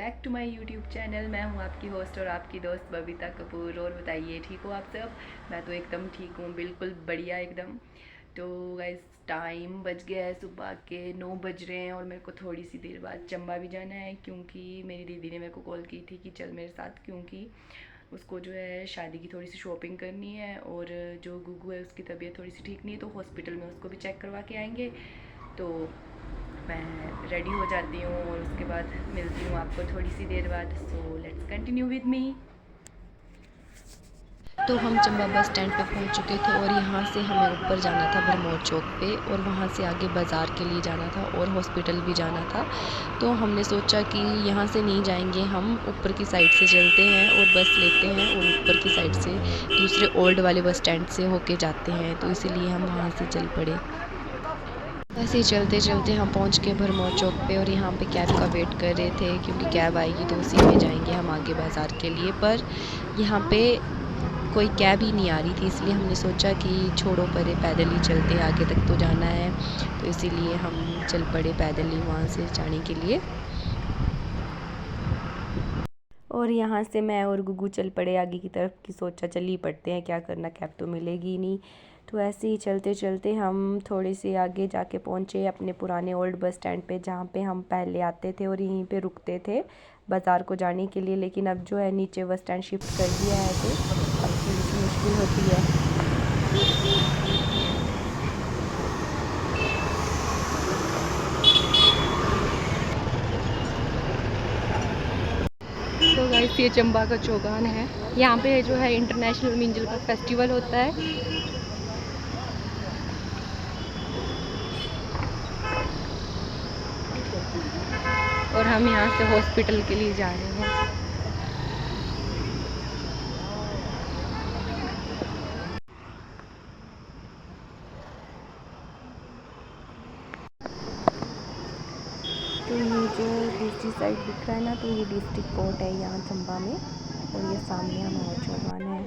Back to my YouTube channel. मैं हूं आपकी होस्ट और आपकी दोस्त बबीता कपूर। और बताइए, ठीक हो आप सब? मैं तो एकदम ठीक हूँ, बिल्कुल बढ़िया एकदम। तो गाइस, टाइम बज गया है, सुबह के 9 बज रहे हैं और मेरे को थोड़ी सी देर बाद चंबा भी जाना है, क्योंकि मेरी दीदी ने मेरे को कॉल की थी कि चल मेरे साथ, क्योंकि उसको जो है शादी की थोड़ी सी शॉपिंग करनी है। और जो गुगू है उसकी तबीयत थोड़ी सी ठीक नहीं है, तो हॉस्पिटल में उसको भी चेक करवा के आएंगे। तो मैं रेडी हो जाती हूँ और उसके बाद मिलती हूँ आपको थोड़ी सी देर बाद। So let's continue with me. तो हम चंबा बस स्टैंड पे पहुंच चुके थे और यहाँ से हमें ऊपर जाना था भरमौर चौक पे, और वहाँ से आगे बाज़ार के लिए जाना था और हॉस्पिटल भी जाना था। तो हमने सोचा कि यहाँ से नहीं जाएंगे, हम ऊपर की साइड से चलते हैं और बस लेते हैं और ऊपर की साइड से दूसरे ओल्ड वाले बस स्टैंड से होके जाते हैं, तो इसीलिए हम वहाँ से चल पड़े। ऐसे ही चलते चलते हम पहुँच गए भरमौर चौक पे और यहाँ पे कैब का वेट कर रहे थे, क्योंकि कैब आएगी तो उसी में जाएंगे हम आगे बाज़ार के लिए। पर यहाँ पे कोई कैब ही नहीं आ रही थी, इसलिए हमने सोचा कि छोड़ो परे, पैदल ही चलते हैं, आगे तक तो जाना है। तो इसीलिए हम चल पड़े पैदल ही वहाँ से जाने के लिए। और यहाँ से मैं और गुगू चल पड़े आगे की तरफ, कि सोचा चल ही पड़ते हैं, क्या करना, कैब तो मिलेगी ही नहीं। तो ऐसे ही चलते चलते हम थोड़े से आगे जाके पहुँचे अपने पुराने ओल्ड बस स्टैंड पे, जहाँ पे हम पहले आते थे और यहीं पे रुकते थे बाज़ार को जाने के लिए। लेकिन अब जो है नीचे बस स्टैंड शिफ्ट कर दिया है, तो अब थोड़ी सी मुश्किल होती है। तो गाइस, ये चंबा का चौगान है। यहाँ पे जो है इंटरनेशनल मिंजल का फेस्टिवल होता है। और हम यहाँ से हॉस्पिटल के लिए जा रहे हैं। तो ये जो दूसरी साइड दिख रहा है ना, तो ये डिस्ट्रिक्ट कोर्ट है यहाँ चंबा में, और ये सामने हमारा चौगान है।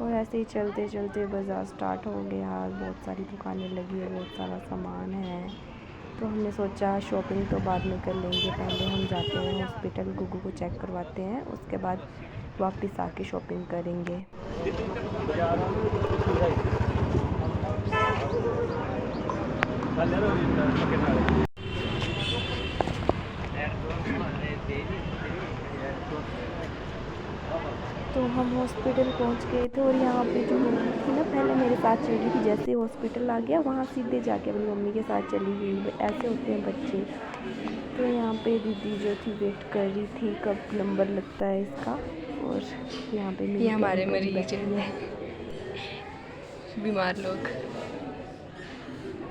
और ऐसे ही चलते चलते बाज़ार स्टार्ट हो गया, बहुत सारी दुकानें लगी है, बहुत सारा सामान है। तो हमने सोचा शॉपिंग तो बाद में कर लेंगे, पहले हम जाते हैं हॉस्पिटल, गुगू को चेक करवाते हैं, उसके बाद वापस आके शॉपिंग करेंगे। तो हम हॉस्पिटल पहुंच गए थे, और यहाँ पे जो मम्मी थी ना, पहले मेरे साथ चल रही थी, जैसे हॉस्पिटल आ गया वहाँ सीधे जाके अपनी मम्मी के साथ चली गई। ऐसे होते हैं बच्चे। तो यहाँ पे दीदी जो थी वेट कर रही थी कब नंबर लगता है इसका। और यहाँ पे ये हमारे मरीज है, बीमार लोग।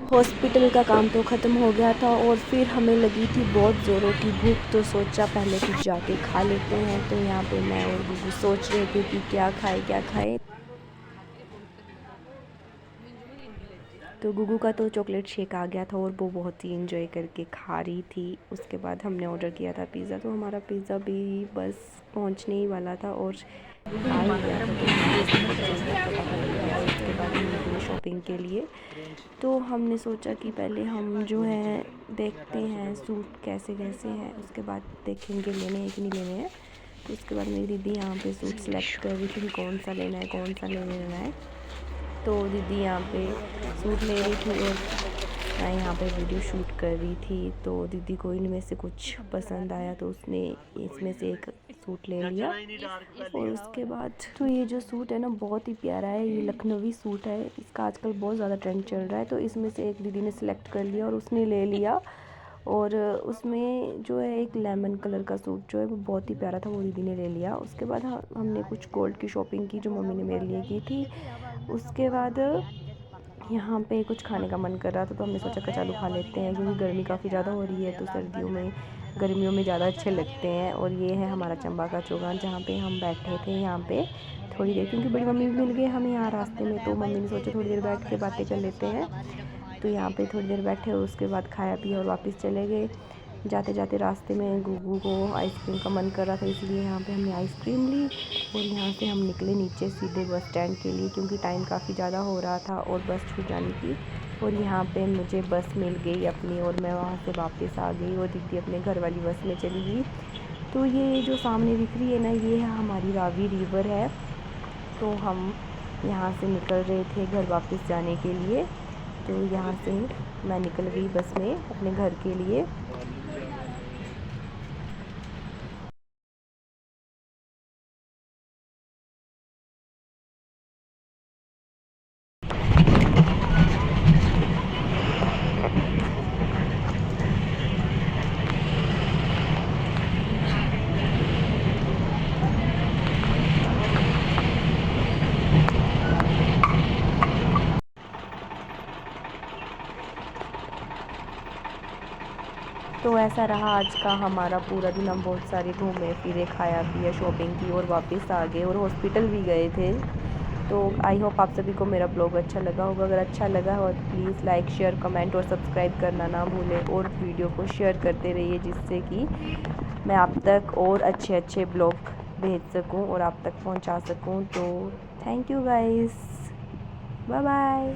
हॉस्पिटल का काम तो ख़त्म हो गया था, और फिर हमें लगी थी बहुत ज़ोरों की भूख, तो सोचा पहले कुछ जाके खा लेते हैं। तो यहाँ पे मैं और गुगू सोच रहे थे कि क्या खाए क्या खाए। तो गुगू का तो चॉकलेट शेक आ गया था और वो बहुत ही इंजॉय करके खा रही थी। उसके बाद हमने ऑर्डर किया था पिज़्ज़ा, तो हमारा पिज़्ज़ा भी बस पहुंचने ही वाला था और आ ही गया था। तो उसके बाद हम निकले शॉपिंग के लिए। तो हमने सोचा कि पहले हम जो है देखते हैं सूट कैसे कैसे हैं, उसके बाद देखेंगे लेने हैं कि नहीं लेने हैं। तो उसके बाद मेरी दीदी यहाँ पे सूट सेलेक्ट कर रही थी, कौन सा लेना है कौन सा नहीं लेना है। तो दीदी यहाँ पे सूट ले रही थी और मैं यहाँ पे वीडियो शूट कर रही थी। तो दीदी को इनमें से कुछ पसंद आया, तो उसने इसमें से एक सूट ले लिया। और उसके बाद तो ये जो सूट है ना, बहुत ही प्यारा है, ये लखनवी सूट है, इसका आजकल बहुत ज़्यादा ट्रेंड चल रहा है। तो इसमें से एक दीदी ने सिलेक्ट कर लिया और उसने ले लिया। और उसमें जो है एक लेमन कलर का सूट जो है वो बहुत ही प्यारा था, वो दीदी ने ले लिया। उसके बाद हमने कुछ गोल्ड की शॉपिंग की जो मम्मी ने मेरे लिए की थी। उसके बाद यहाँ पे कुछ खाने का मन कर रहा था, तो हमने सोचा कचालू खा लेते हैं, क्योंकि गर्मी काफ़ी ज़्यादा हो रही है, तो गर्मियों में ज़्यादा अच्छे लगते हैं। और ये है हमारा चंबा का चौगान, जहाँ पे हम बैठे थे यहाँ पे थोड़ी देर, क्योंकि बड़ी मम्मी भी मिल गई हमें यहाँ रास्ते में। तो मम्मी ने सोचा थोड़ी देर बैठ के बातें कर लेते हैं, तो यहाँ पे थोड़ी देर बैठे और उसके बाद खाया पिया और वापस चले गए। जाते जाते रास्ते में गुगू को आइसक्रीम का मन कर रहा था, इसलिए यहाँ पे हमने आइसक्रीम ली। और यहाँ से हम निकले नीचे सीधे बस स्टैंड के लिए, क्योंकि टाइम काफ़ी ज़्यादा हो रहा था और बस छूट जानी थी। और यहाँ पे मुझे बस मिल गई अपनी और मैं वहाँ से वापस आ गई और दीदी अपने घर वाली बस में चली गई। तो ये जो सामने दिख रही है ना, ये हमारी रावी रिवर है। तो हम यहाँ से निकल रहे थे घर वापस जाने के लिए। तो यहाँ से मैं निकल गई बस में अपने घर के लिए। तो ऐसा रहा आज का हमारा पूरा दिन। हम बहुत सारे घूमे फिरे, खाया पिया, शॉपिंग की और वापस आ गए और हॉस्पिटल भी गए थे। तो आई होप आप सभी को मेरा ब्लॉग अच्छा लगा होगा। अगर अच्छा लगा हो तो प्लीज़ लाइक, शेयर, कमेंट और सब्सक्राइब करना ना भूलें और वीडियो को शेयर करते रहिए, जिससे कि मैं आप तक और अच्छे ब्लॉग भेज सकूं और आप तक पहुंचा सकूं। तो thank you guys, bye bye.